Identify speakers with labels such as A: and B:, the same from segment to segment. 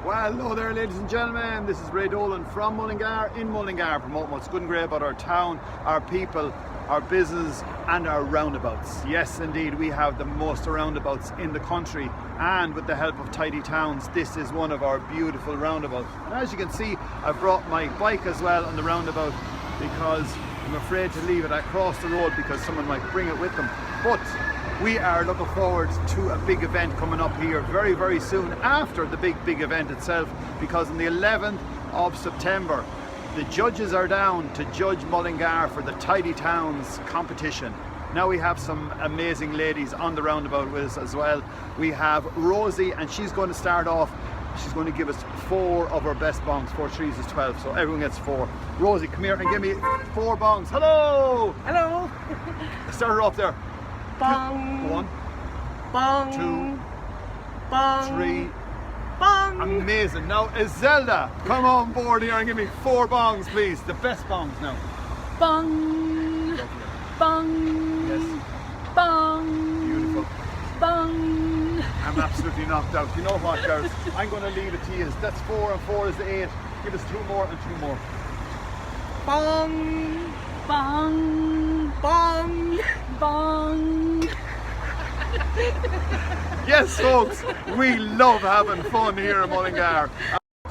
A: Well, hello there, ladies and gentlemen. This is Ray Dolan from Mullingar in Mullingar, promoting what's good and great about our town, our people, our business and our roundabouts. Yes, indeed, we have the most roundabouts in the country, and with the help of Tidy Towns, this is one of our beautiful roundabouts. And as you can see, I've brought my bike as well on the roundabout because I'm afraid to leave it across the road because someone might bring it with them. But we are looking forward to a big event coming up here very, very soon after the big event itself, because on the 11th of September, the judges are down to judge Mullingar for the Tidy Towns competition. Now we have some amazing ladies on the roundabout with us as well. We have Rosie, and she's going to start off. She's going to give us 4 of her best bongs. 4 threes is 12, so everyone gets 4. Rosie, come here and give me 4 bongs. Hello!
B: Hello!
A: Start her up there.
B: Bong.
A: 1,
B: Bong.
A: 2,
B: Bong.
A: 3.
B: Bong.
A: Amazing. Now, Zelda, come on board here and give me 4 bongs, please. The best bongs now.
C: Bong. Bong.
A: Yes.
C: Bong.
A: Beautiful.
C: Bong.
A: I'm absolutely knocked out. You know what, girls? I'm going to leave it to you. That's 4 and 4 is 8. Give us 2 more and 2 more.
B: Bong.
C: Bong.
B: Bong.
C: Bong.
A: Yes, folks, we love having fun here in Mullingar.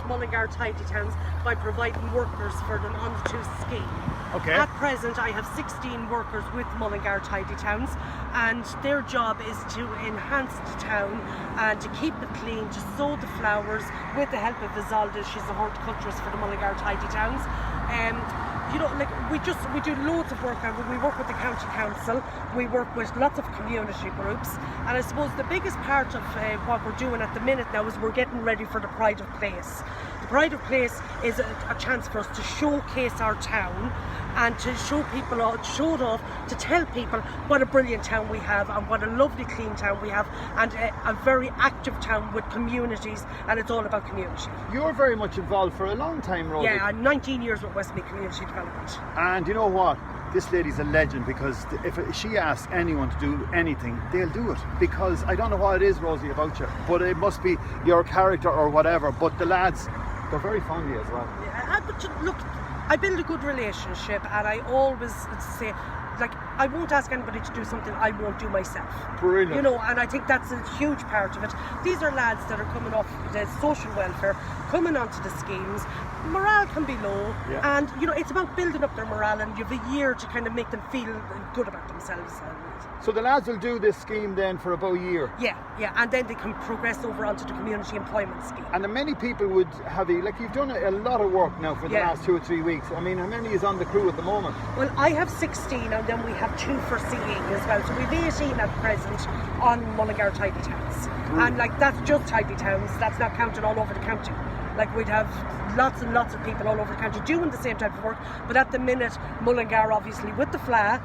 B: Mullingar Tidy Towns by providing workers for the On the Two scheme.
A: Okay.
B: At present, I have 16 workers with Mullingar Tidy Towns, and their job is to enhance the town and to keep it clean, to sow the flowers with the help of Isolde. She's a horticulturist for the Mullingar Tidy Towns. You know, like we do loads of work, and we work with the county council, we work with lots of community groups, and I suppose the biggest part of what we're doing at the minute now is we're getting ready for the Pride of Place. The Pride of Place is a chance for us to showcase our town and to show it off, to tell people what a brilliant town we have and what a lovely clean town we have, and a very active town with communities, and it's all about community.
A: You're very much involved for a long time, Rosie.
B: Yeah, I'm 19 years with Westmeath Community Development.
A: And you know what? This lady's a legend, because if she asks anyone to do anything, they'll do it. Because I don't know what it is, Rosie, about you, but it must be your character or whatever. But the lads, they're very fond of you as well.
B: Yeah, but look, I build a good relationship, and I always say, like, I won't ask anybody to do something I won't do myself.
A: Brilliant.
B: You know, and I think that's a huge part of it. These are lads that are coming off the social welfare, coming onto the schemes. Morale can be low,
A: yeah.
B: And you know, it's about building up their morale, and you have a year to kind of make them feel good about themselves.
A: So the lads will do this scheme then for about a year?
B: Yeah, and then they can progress over onto the community employment scheme.
A: And many people would have like you've done a lot of work now for the last 2 or 3 weeks. I mean, how many is on the crew at the moment?
B: Well, I have 16, and then we have 2 for CE as well. So we've 18 at present on Mullingar Tidy Towns. And like, that's just Tidy Towns, that's not counted all over the county. Like, we'd have lots and lots of people all over the country doing the same type of work, but at the minute, Mullingar, obviously, with the FLA,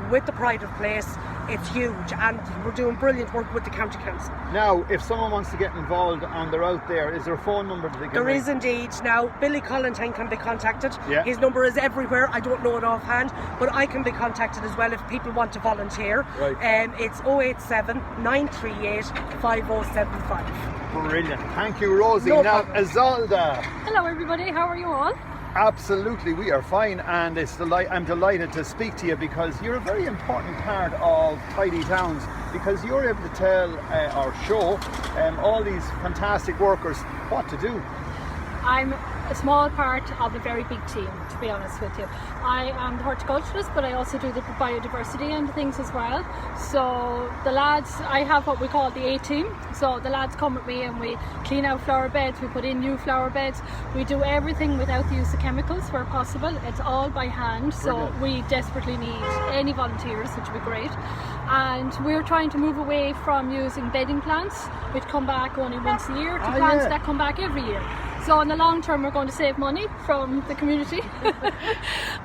B: with the Pride of Place, it's huge, and we're doing brilliant work with the county council.
A: Now, if someone wants to get involved and they're out there, is there a phone number that they can
B: There
A: ring?
B: is indeed. Now, Billy Collintine can be contacted.
A: Yeah.
B: His number is everywhere. I don't know it offhand, but I can be contacted as well if people want to volunteer.
A: Right.
B: It's 087 938 5075.
A: Brilliant. Thank you, Rosie.
B: No
A: now,
B: problem.
A: Isolde.
C: Hello everybody, how are you all?
A: Absolutely, we are fine, and I'm delighted to speak to you because you're a very important part of Tidy Towns, because you're able to tell or show all these fantastic workers what to do.
C: I'm a small part of a very big team, to be honest with you. I am the horticulturist, but I also do the biodiversity and things as well. So the lads, I have what we call the A-team. So the lads come with me and we clean out flower beds, we put in new flower beds. We do everything without the use of chemicals where possible. It's all by hand.
A: Brilliant.
C: So we desperately need any volunteers, which would be great. And we're trying to move away from using bedding plants, which come back only once a year, to plants that come back every year. So in the long term, we're going to save money from the community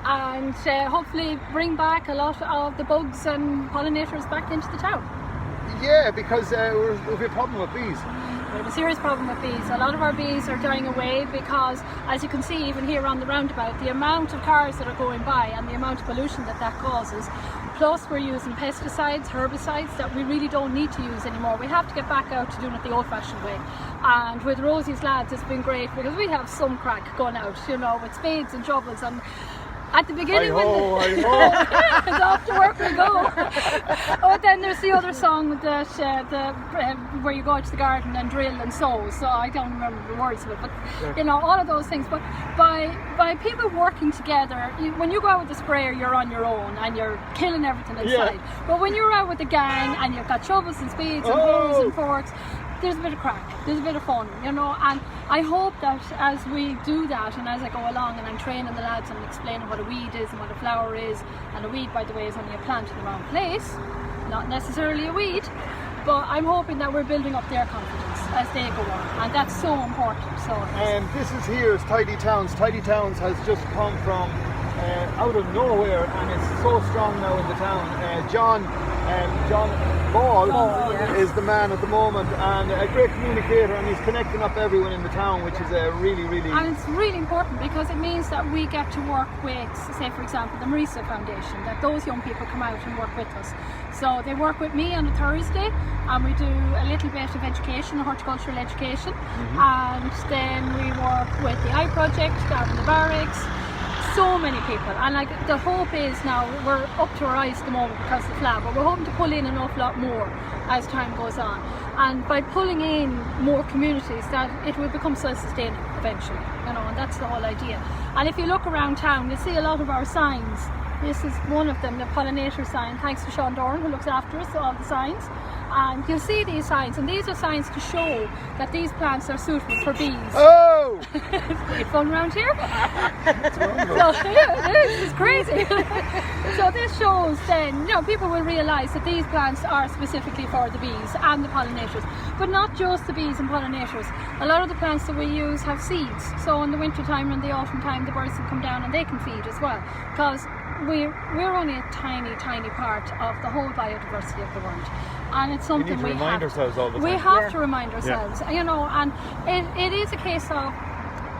C: and hopefully bring back a lot of the bugs and pollinators back into the town.
A: Yeah, because we have a problem with bees.
C: We have a serious problem with bees. A lot of our bees are dying away because, as you can see even here on the roundabout, the amount of cars that are going by and the amount of pollution that causes, Plus we're using pesticides, herbicides that we really don't need to use anymore. We have to get back out to doing it the old-fashioned way. And with Rosie's lads, it's been great because we have some crack going out, you know, with spades and shovels. And at the beginning, it's off to work we go. But then there's the other song that where you go out to the garden and drill and sow. So I don't remember the words of it, but you know, all of those things. But by people working together, when you go out with the sprayer, you're on your own and you're killing everything inside. But when you're out with the gang and you've got shovels and spades and hoes and forks, there's a bit of crack, there's a bit of fun, you know, and I hope that as we do that and as I go along and I'm training the lads and explaining what a weed is and what a flower is, and a weed, by the way, is only a plant in the wrong place, not necessarily a weed, but I'm hoping that we're building up their confidence as they go on, and that's so important. So
A: this is here, it's Tidy Towns. Tidy Towns has just come from out of nowhere, and it's so strong now in the town. John Ball is the man at the moment, and a great communicator, and he's connecting up everyone in the town, which is really
C: and it's really important because it means that we get to work with, say for example, the Marisa Foundation, that those young people come out and work with us. So they work with me on a Thursday and we do a little bit of education, horticultural education, and then we work with the Eye Project down in the barracks. So many people, and like the hope is now we're up to our eyes at the moment because of the flag, but we're hoping to pull in an awful lot more as time goes on, and by pulling in more communities that it will become self-sustaining eventually, you know, and that's the whole idea. And if you look around town, you see a lot of our signs. This is one of them, the pollinator sign, thanks to Sean Doran who looks after us, all the signs. And you'll see these signs, and these are signs to show that these plants are suitable for bees.
A: Oh!
C: It's great fun around here. So, yeah, it is, it's crazy. So this shows then, you know, people will realise that these plants are specifically for the bees and the pollinators. But not just the bees and pollinators. A lot of the plants that we use have seeds. So in the winter time and the autumn time, the birds can come down and they can feed as well. Because we're only a tiny part of the whole biodiversity of the world, and it's something
A: we have to remind ourselves all the time.
C: We have to remind ourselves, you know, and it is a case of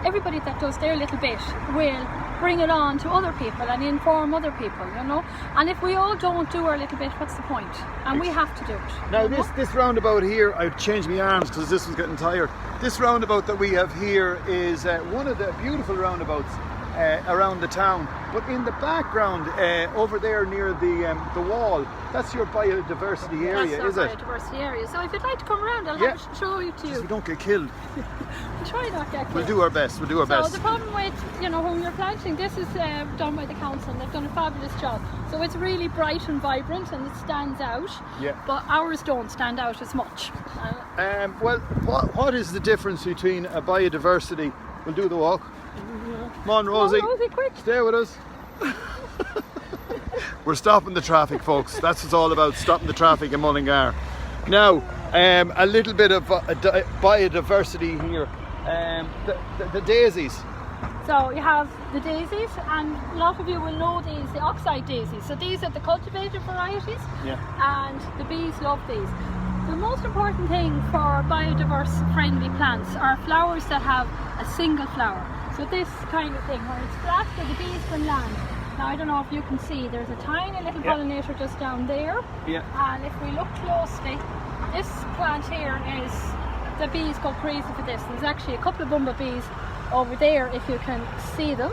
C: everybody that does their little bit will bring it on to other people and inform other people, you know. And if we all don't do our little bit, what's the point? And we have to do it.
A: Now this roundabout here, I've changed my arms because this was getting tired. This roundabout that we have here is one of the beautiful roundabouts around the town, but in the background over there near the wall, that's your biodiversity area, is it?
C: Biodiversity area. So if you'd like to come around, I'll show you to you.
A: So we don't get killed.
C: We'll try not to get killed.
A: We'll do our best. So
C: the problem with, you know, when you're planting, this is done by the council and they've done a fabulous job. So it's really bright and vibrant and it stands out. Yeah. But ours don't stand out as much.
A: Well, what is the difference between a biodiversity? We'll do the walk. Come on, Rosie.
C: Come on, Rosie, quick.
A: Stay with us. We're stopping the traffic, folks. That's what it's all about, stopping the traffic in Mullingar. Now, a little bit of biodiversity here. The daisies.
C: So you have the daisies, and a lot of you will know these, the oxide daisies. So these are the cultivated varieties, and the bees love these. The most important thing for biodiverse friendly plants are flowers that have a single flower. So this kind of thing, where it's flat, where the bees can land. Now I don't know if you can see, there's a tiny little pollinator just down there. Yeah. And if we look closely, this plant here is, the bees go crazy for this. There's actually a couple of bumblebees over there, if you can see them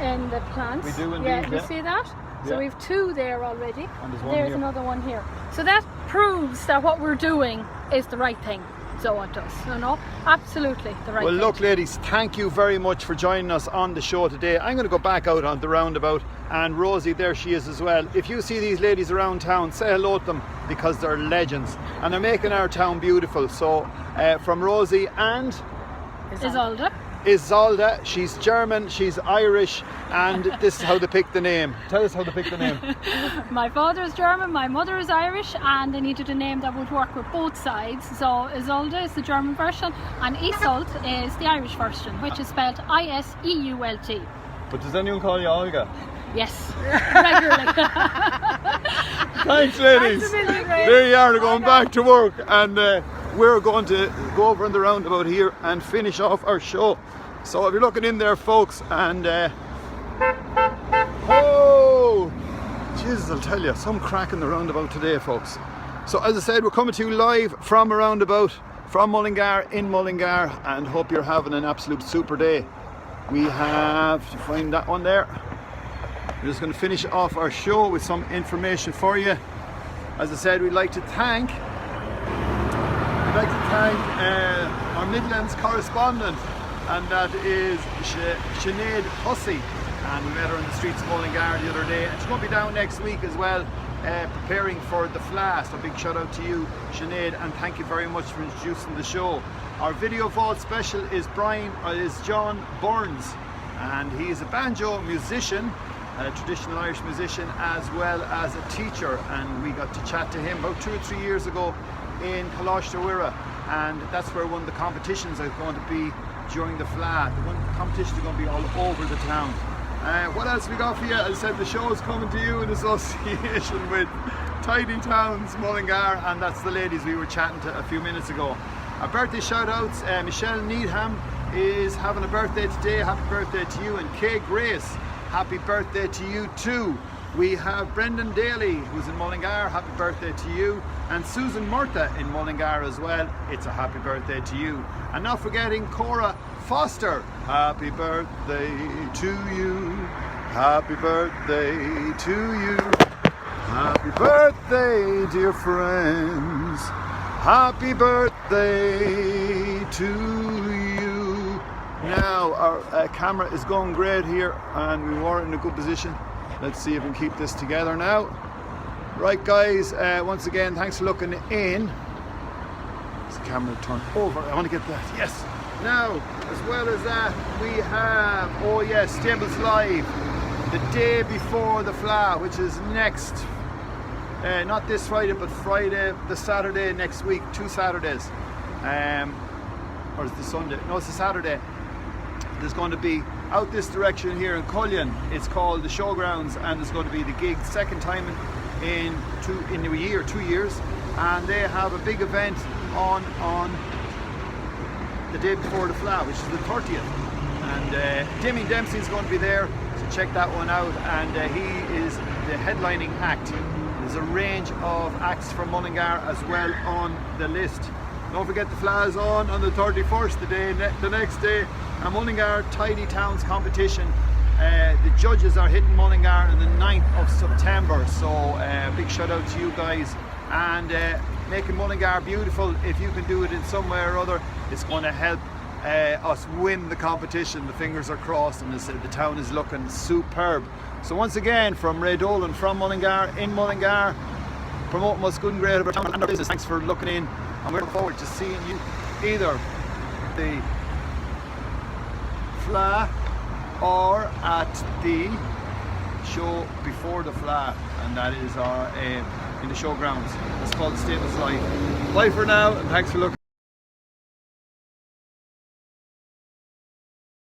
C: in the plants.
A: We do indeed.
C: Yeah, you see that? So we have two there already.
A: And
C: there's another one here. So that proves that what we're doing is the right thing. So it does, you know, absolutely the right thing.
A: Well, look, ladies, thank you very much for joining us on the show today. I'm going to go back out on the roundabout, and Rosie, there she is as well. If you see these ladies around town, say hello to them, because they're legends and they're making our town beautiful. So from Rosie and Isolde, she's German, she's Irish, and this is how they picked the name. Tell us how they picked the name.
C: My father is German, my mother is Irish, and they needed a name that would work with both sides. So Isolde is the German version, and Isolt is the Irish version, which is spelled Iseult.
A: But does anyone call you Olga?
C: Yes, regularly.
A: Thanks, ladies. There you are, they're going back to work, and we're going to go over on the roundabout here and finish off our show. So if you're looking in there, folks, and oh, Jesus, I'll tell you, some crack in the roundabout today, folks. So as I said, we're coming to you live from a roundabout, from Mullingar, in Mullingar, and hope you're having an absolute super day. We have to find that one there. We're just going to finish off our show with some information for you. As I said, we'd like to thank our Midlands correspondent, and that is Sinead Hussey. And we met her in the streets of Mullingar the other day, and she's going to be down next week as well, preparing for the Fla. So big shout out to you, Sinead, and thank you very much for introducing the show. Our video vault special is John Burns, and he is a banjo musician, a traditional Irish musician, as well as a teacher, and we got to chat to him about 2 or 3 years ago in Kalashtarwira, and that's where one of the competitions is going to be during the Fla. The competitions are going to be all over the town. What else we got for you? As I said, the show is coming to you in association with Tidy Towns Mullingar, and that's the ladies we were chatting to a few minutes ago. Our birthday shout outs, Michelle Needham is having a birthday today. Happy birthday to you. And Kay Grace, happy birthday to you too. We have Brendan Daly, who's in Mullingar, happy birthday to you. And Susan Murtha in Mullingar as well, it's a happy birthday to you. And not forgetting Cora Foster, happy birthday to you. Happy birthday to you. Happy birthday, dear friends. Happy birthday to you. Now our camera is going great here, and we were in a good position. Let's see if we can keep this together now. Right guys, once again, thanks for looking in. Is the camera turned over? I want to get that, yes. Now, as well as that, we have, oh yes, Stables Live, the day before the Fla, which is next, not this Friday, but Friday, the Saturday next week, 2 Saturdays. Or is it the Sunday? No, it's the Saturday. There's going to be out this direction here in Cullion. It's called the Showgrounds, and there's going to be the gig second time in 2 years, and they have a big event on the day before the Fla, which is the 30th, and Dimmy Dempsey is going to be there, so check that one out. And he is the headlining act. There's a range of acts from Mullingar as well on the list. Don't forget the Fla is on the 31st, the next day. A Mullingar Tidy Towns competition. The judges are hitting Mullingar on the 9th of September, so big shout out to you guys, and making Mullingar beautiful. If you can do it in some way or other, it's going to help us win the competition. The fingers are crossed, and the town is looking superb. So once again, from Ray Dolan, from Mullingar, in Mullingar, promoting what's good and great about town and our business. Thanks for looking in, and we're looking forward to seeing you either the Fla or at the show before the Fla, and that is our in the showgrounds. It's called the Stables Live. Bye for now, and thanks for looking.